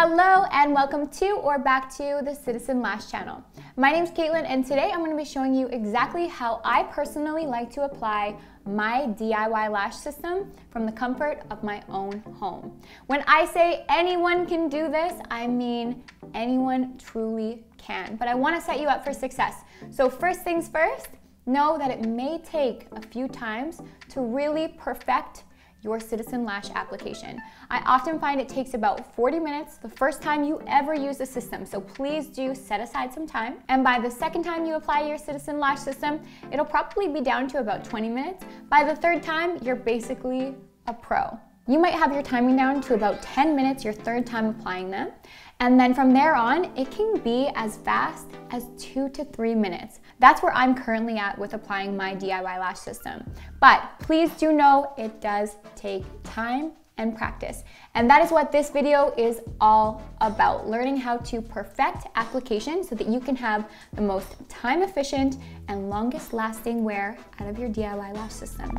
Hello and welcome to or back to the Citizen Lash channel. My name's Caitlin and today I'm going to be showing you exactly how I personally like to apply my DIY lash system from the comfort of my own home. When I say anyone can do this, I mean anyone truly can, but I want to set you up for success. So first things first, know that it may take a few times to really perfect your Citizen Lash application. I often find it takes about 40 minutes the first time you ever use the system, so please do set aside some time. And by the second time you apply your Citizen Lash system, it'll probably be down to about 20 minutes. By the third time, you're basically a pro. You might have your timing down to about 10 minutes your third time applying them. And then from there on, it can be as fast as 2 to 3 minutes. That's where I'm currently at with applying my DIY lash system. But please do know it does take time and practice. And that is what this video is all about, learning how to perfect application so that you can have the most time efficient and longest lasting wear out of your DIY lash system.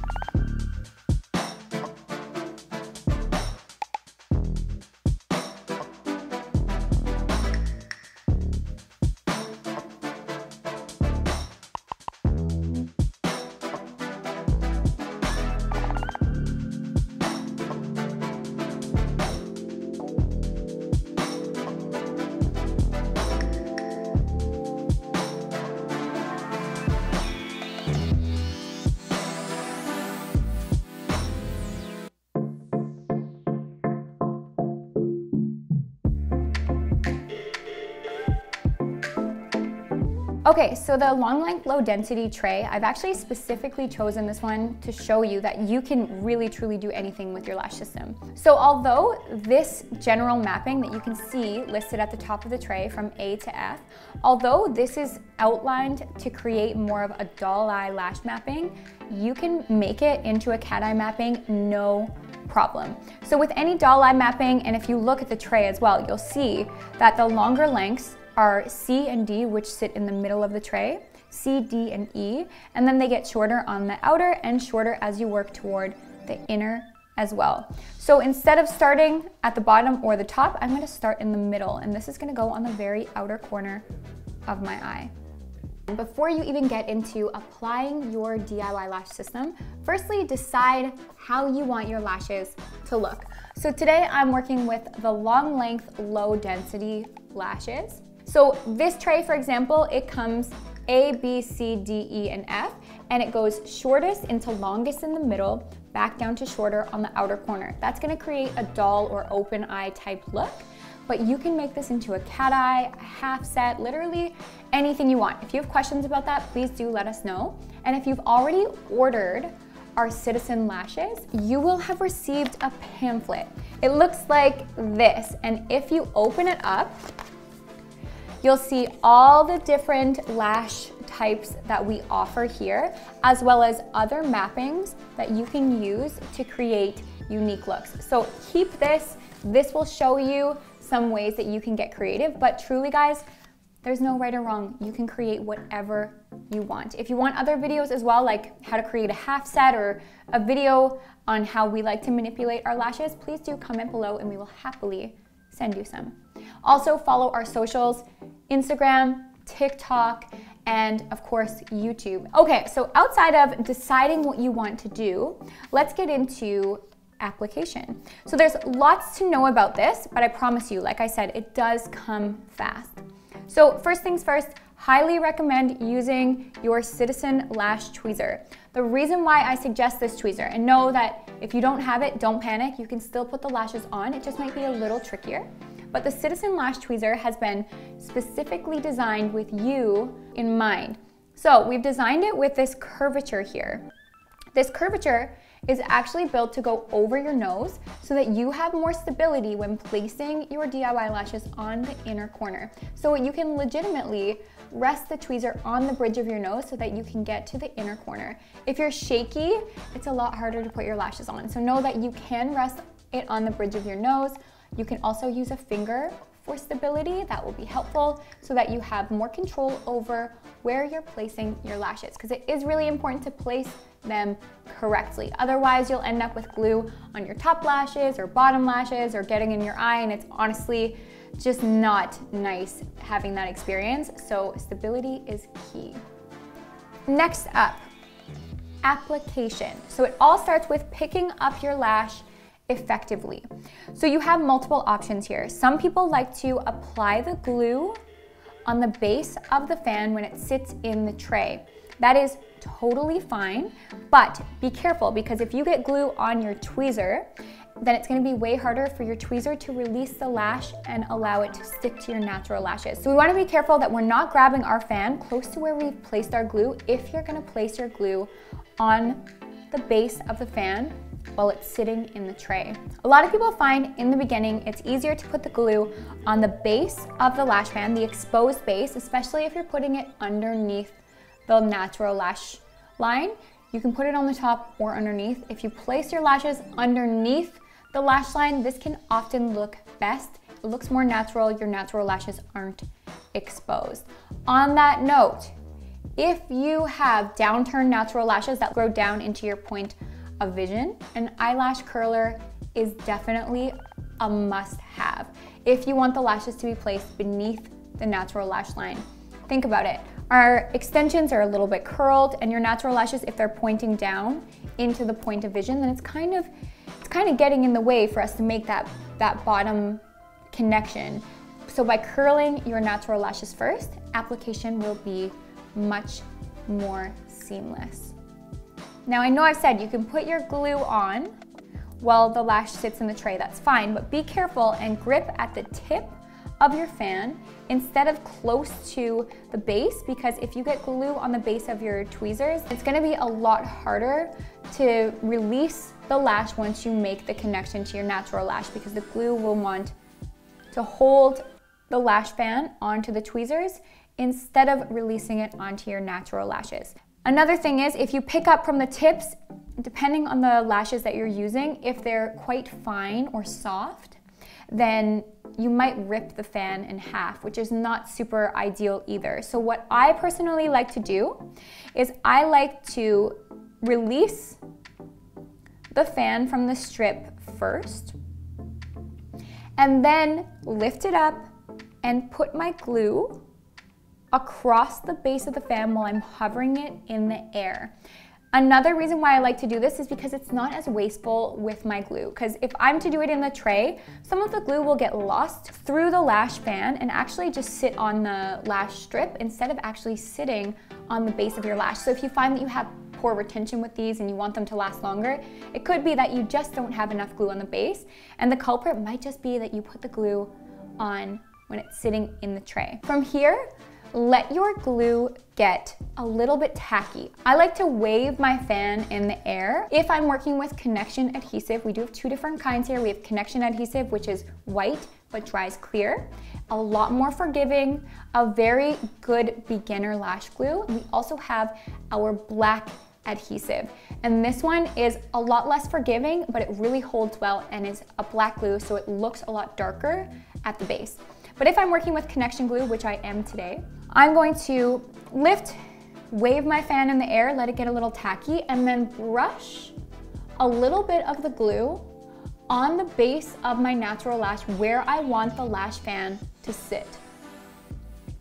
Okay, so the long length, low density tray, I've actually specifically chosen this one to show you that you can really truly do anything with your lash system. So although this general mapping that you can see listed at the top of the tray from A to F, although this is outlined to create more of a doll eye lash mapping, you can make it into a cat eye mapping, no problem. So with any doll eye mapping, and if you look at the tray as well, you'll see that the longer lengths are C and D, which sit in the middle of the tray, C, D, and E, and then they get shorter on the outer and shorter as you work toward the inner as well. So instead of starting at the bottom or the top, I'm going to start in the middle, and this is going to go on the very outer corner of my eye. Before you even get into applying your DIY lash system, firstly decide how you want your lashes to look. So today I'm working with the long length, low density lashes. So this tray, for example, it comes A, B, C, D, E, and F, and it goes shortest into longest in the middle, back down to shorter on the outer corner. That's gonna create a doll or open eye type look, but you can make this into a cat eye, a half set, literally anything you want. If you have questions about that, please do let us know. And if you've already ordered our Citizen Lashes, you will have received a pamphlet. It looks like this, and if you open it up, you'll see all the different lash types that we offer here, as well as other mappings that you can use to create unique looks. So keep this. This will show you some ways that you can get creative, but truly guys, there's no right or wrong. You can create whatever you want. If you want other videos as well, like how to create a half set or a video on how we like to manipulate our lashes, please do comment below and we will happily send you some. Also follow our socials, Instagram, TikTok, and of course, YouTube. Okay, so outside of deciding what you want to do, let's get into application. So there's lots to know about this, but I promise you, like I said, it does come fast. So first things first, highly recommend using your Citizen Lash tweezer. The reason why I suggest this tweezer, and know that if you don't have it, don't panic, you can still put the lashes on, it just might be a little trickier. But the Citizen Lash tweezer has been specifically designed with you in mind. So we've designed it with this curvature here. This curvature is actually built to go over your nose so that you have more stability when placing your DIY lashes on the inner corner. So you can legitimately rest the tweezer on the bridge of your nose so that you can get to the inner corner. If you're shaky, it's a lot harder to put your lashes on. So know that you can rest it on the bridge of your nose. You can also use a finger for stability. That will be helpful so that you have more control over where you're placing your lashes, because it is really important to place them correctly. Otherwise, you'll end up with glue on your top lashes or bottom lashes or getting in your eye, and it's honestly just not nice having that experience. So stability is key. Next up, application. So it all starts with picking up your lash effectively. So you have multiple options here. Some people like to apply the glue on the base of the fan when it sits in the tray. That is totally fine, but be careful, because if you get glue on your tweezer, then it's gonna be way harder for your tweezer to release the lash and allow it to stick to your natural lashes. So we wanna be careful that we're not grabbing our fan close to where we've placed our glue if you're gonna place your glue on the base of the fan while it's sitting in the tray. A lot of people find in the beginning it's easier to put the glue on the base of the lash fan, the exposed base, especially if you're putting it underneath the natural lash line. You can put it on the top or underneath. If you place your lashes underneath the lash line, this can often look best. It looks more natural, your natural lashes aren't exposed. On that note, if you have downturned natural lashes that grow down into your point of vision, an eyelash curler is definitely a must-have if you want the lashes to be placed beneath the natural lash line. Think about it. Our extensions are a little bit curled, and your natural lashes, if they're pointing down into the point of vision, then it's kind of getting in the way for us to make that bottom connection. So by curling your natural lashes first, application will be much more seamless. Now I know I've said you can put your glue on while the lash sits in the tray, that's fine, but be careful and grip at the tip of your fan instead of close to the base, because if you get glue on the base of your tweezers, it's gonna be a lot harder to release the lash once you make the connection to your natural lash, because the glue will want to hold the lash fan onto the tweezers instead of releasing it onto your natural lashes. Another thing is, if you pick up from the tips, depending on the lashes that you're using, if they're quite fine or soft, then you might rip the fan in half, which is not super ideal either. So what I personally like to do is I like to release the fan from the strip first, and then lift it up and put my glue across the base of the fan while I'm hovering it in the air. Another reason why I like to do this is because it's not as wasteful with my glue, because if I'm to do it in the tray, some of the glue will get lost through the lash fan and actually just sit on the lash strip instead of actually sitting on the base of your lash. So if you find that you have poor retention with these and you want them to last longer, it could be that you just don't have enough glue on the base, and the culprit might just be that you put the glue on when it's sitting in the tray. From here, let your glue get a little bit tacky. I like to wave my fan in the air. If I'm working with connection adhesive, we do have two different kinds here. We have connection adhesive, which is white but dries clear, a lot more forgiving, a very good beginner lash glue. We also have our black adhesive, and this one is a lot less forgiving, but it really holds well and is a black glue, so it looks a lot darker at the base. But if I'm working with connection glue, which I am today, I'm going to wave my fan in the air, let it get a little tacky, and then brush a little bit of the glue on the base of my natural lash where I want the lash fan to sit.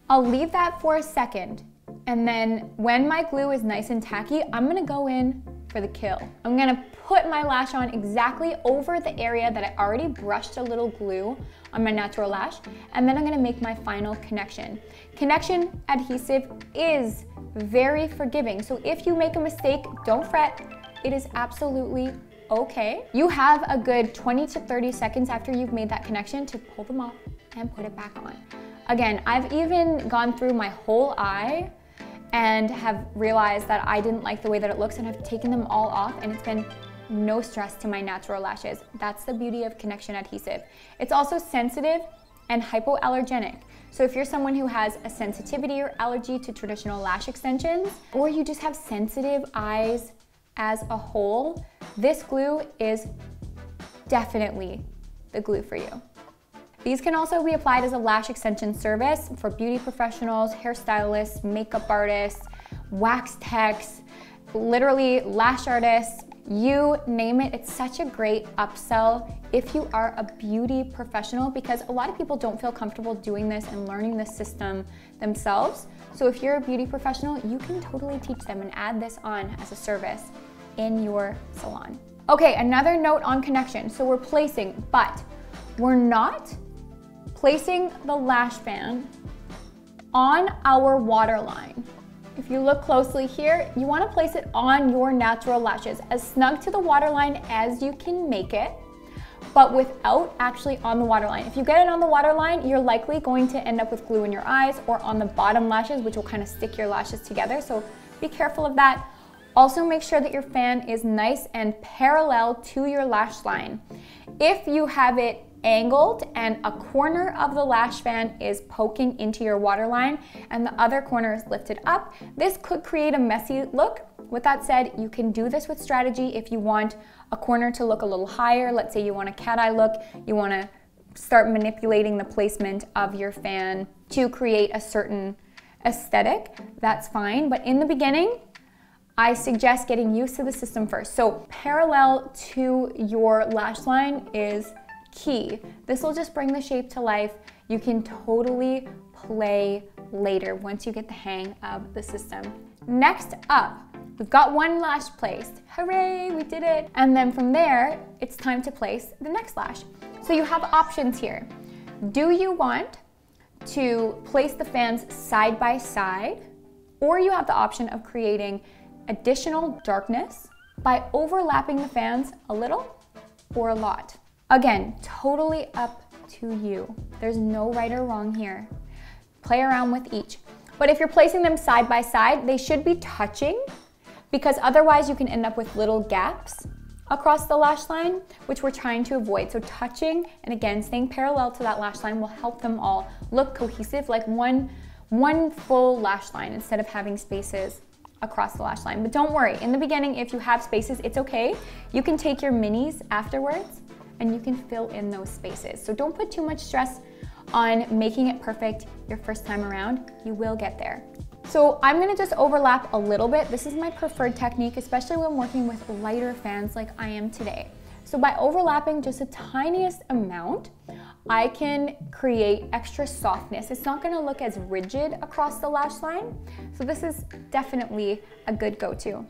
I'll leave that for a second, and then when my glue is nice and tacky, I'm gonna go in for the kill. I'm gonna put my lash on exactly over the area that I already brushed a little glue on my natural lash, and then I'm gonna make my final connection. Connection adhesive is very forgiving, so if you make a mistake, don't fret. It is absolutely okay. You have a good 20 to 30 seconds after you've made that connection to pull them off and put it back on. Again, I've even gone through my whole eye and have realized that I didn't like the way that it looks, and I've taken them all off, and it's been no stress to my natural lashes. That's the beauty of connection adhesive. It's also sensitive and hypoallergenic. So if you're someone who has a sensitivity or allergy to traditional lash extensions, or you just have sensitive eyes as a whole, this glue is definitely the glue for you. These can also be applied as a lash extension service for beauty professionals, hairstylists, makeup artists, wax techs, literally lash artists, you name it. It's such a great upsell if you are a beauty professional, because a lot of people don't feel comfortable doing this and learning this system themselves. So if you're a beauty professional, you can totally teach them and add this on as a service in your salon. Okay, another note on connection. So we're placing, but we're not placing the lash band on our waterline. If you look closely here, you want to place it on your natural lashes, as snug to the waterline as you can make it, but without actually on the waterline. If you get it on the waterline, you're likely going to end up with glue in your eyes or on the bottom lashes, which will kind of stick your lashes together. So be careful of that. Also make sure that your fan is nice and parallel to your lash line. If you have it angled and a corner of the lash fan is poking into your waterline and the other corner is lifted up, this could create a messy look. With that said, you can do this with strategy if you want a corner to look a little higher. Let's say you want a cat eye look, you want to start manipulating the placement of your fan to create a certain aesthetic, that's fine. But in the beginning, I suggest getting used to the system first. So parallel to your lash line is key. This will just bring the shape to life. You can totally play later once you get the hang of the system. Next up, we've got one lash placed. Hooray, we did it. And then from there, it's time to place the next lash. So you have options here. Do you want to place the fans side by side, or you have the option of creating additional darkness by overlapping the fans a little or a lot? Again, totally up to you. There's no right or wrong here. Play around with each. But if you're placing them side by side, they should be touching, because otherwise you can end up with little gaps across the lash line, which we're trying to avoid. So touching, and again, staying parallel to that lash line will help them all look cohesive, like one full lash line instead of having spaces across the lash line. But don't worry, in the beginning, if you have spaces, it's okay. You can take your minis afterwards and you can fill in those spaces. So don't put too much stress on making it perfect your first time around. You will get there. So I'm gonna just overlap a little bit. This is my preferred technique, especially when working with lighter fans like I am today. So by overlapping just the tiniest amount, I can create extra softness. It's not gonna look as rigid across the lash line. So this is definitely a good go-to.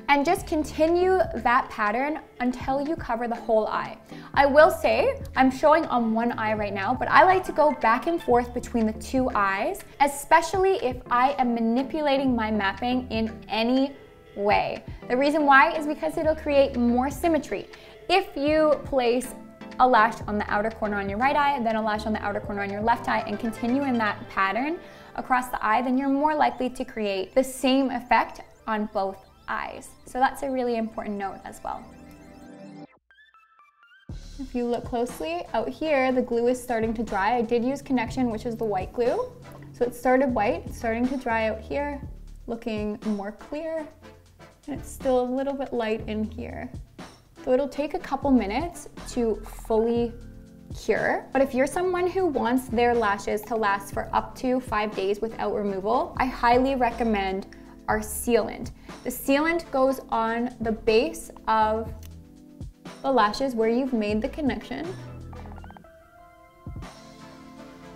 And just continue that pattern until you cover the whole eye. I will say, I'm showing on one eye right now, but I like to go back and forth between the two eyes, especially if I am manipulating my mapping in any way. The reason why is because it'll create more symmetry. If you place a lash on the outer corner on your right eye, then a lash on the outer corner on your left eye, and continue in that pattern across the eye, then you're more likely to create the same effect on both eyes. So that's a really important note as well. If you look closely out here, the glue is starting to dry. I did use Connection, which is the white glue. So it started white, it's starting to dry out here, looking more clear, and it's still a little bit light in here. So it'll take a couple minutes to fully cure. But if you're someone who wants their lashes to last for up to 5 days without removal, I highly recommend our sealant. The sealant goes on the base of the lashes where you've made the connection.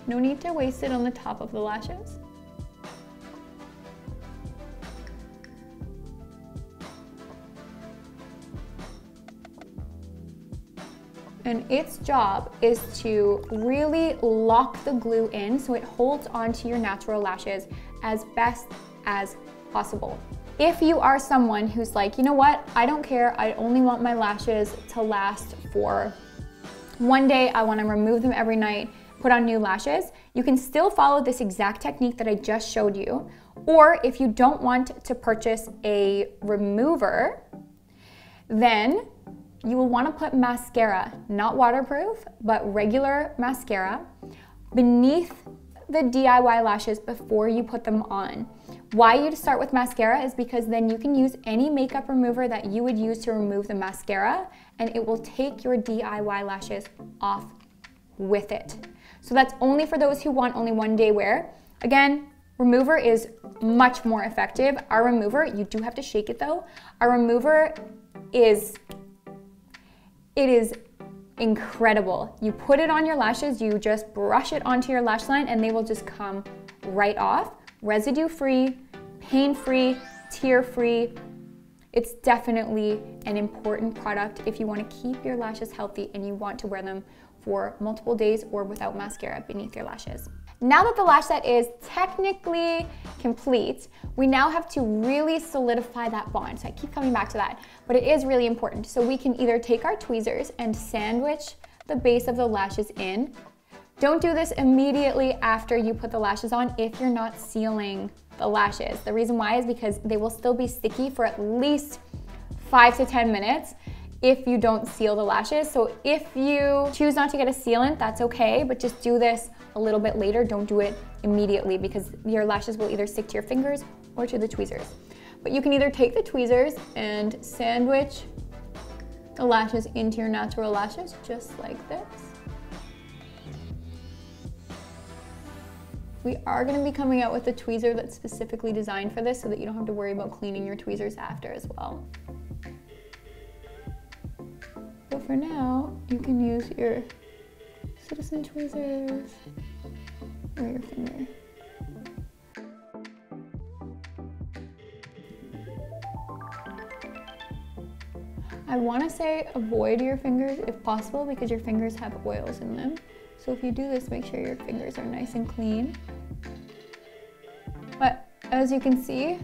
No need to waste it on the top of the lashes. And its job is to really lock the glue in so it holds onto your natural lashes as best as possible. If you are someone who's like, you know what, I don't care, I only want my lashes to last for 1 day, I want to remove them every night, put on new lashes, you can still follow this exact technique that I just showed you. Or if you don't want to purchase a remover, then you will want to put mascara, not waterproof, but regular mascara, beneath the DIY lashes before you put them on. Why you start with mascara is because then you can use any makeup remover that you would use to remove the mascara, and it will take your DIY lashes off with it. So that's only for those who want only 1 day wear. Again, remover is much more effective. Our remover, you do have to shake it though. Our remover is incredible. You put it on your lashes, you just brush it onto your lash line and they will just come right off. Residue-free, pain-free, tear-free. It's definitely an important product if you want to keep your lashes healthy and you want to wear them for multiple days or without mascara beneath your lashes. Now that the lash set is technically complete, we now have to really solidify that bond. So I keep coming back to that, but it is really important. So we can either take our tweezers and sandwich the base of the lashes in. Don't do this immediately after you put the lashes on if you're not sealing the lashes. The reason why is because they will still be sticky for at least 5 to 10 minutes if you don't seal the lashes. So if you choose not to get a sealant, that's okay, but just do this a little bit later. Don't do it immediately because your lashes will either stick to your fingers or to the tweezers. But you can either take the tweezers and sandwich the lashes into your natural lashes, just like this. We are going to be coming out with a tweezer that's specifically designed for this so that you don't have to worry about cleaning your tweezers after as well. But for now, you can use your Citizen tweezers or your finger. I want to say avoid your fingers if possible because your fingers have oils in them. So if you do this, make sure your fingers are nice and clean. But as you can see,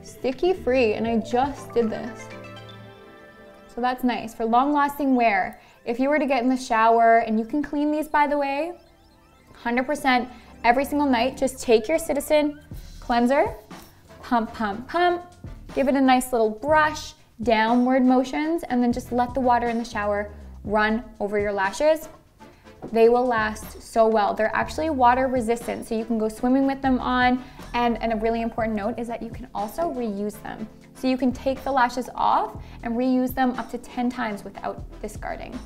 sticky free, and I just did this. So that's nice. For long-lasting wear, if you were to get in the shower, and you can clean these by the way, 100% every single night, just take your Citizen cleanser, pump, pump, pump, give it a nice little brush, downward motions, and then just let the water in the shower run over your lashes. They will last so well. They're actually water resistant, so you can go swimming with them on, and a really important note is that you can also reuse them. So you can take the lashes off and reuse them up to 10 times without discarding.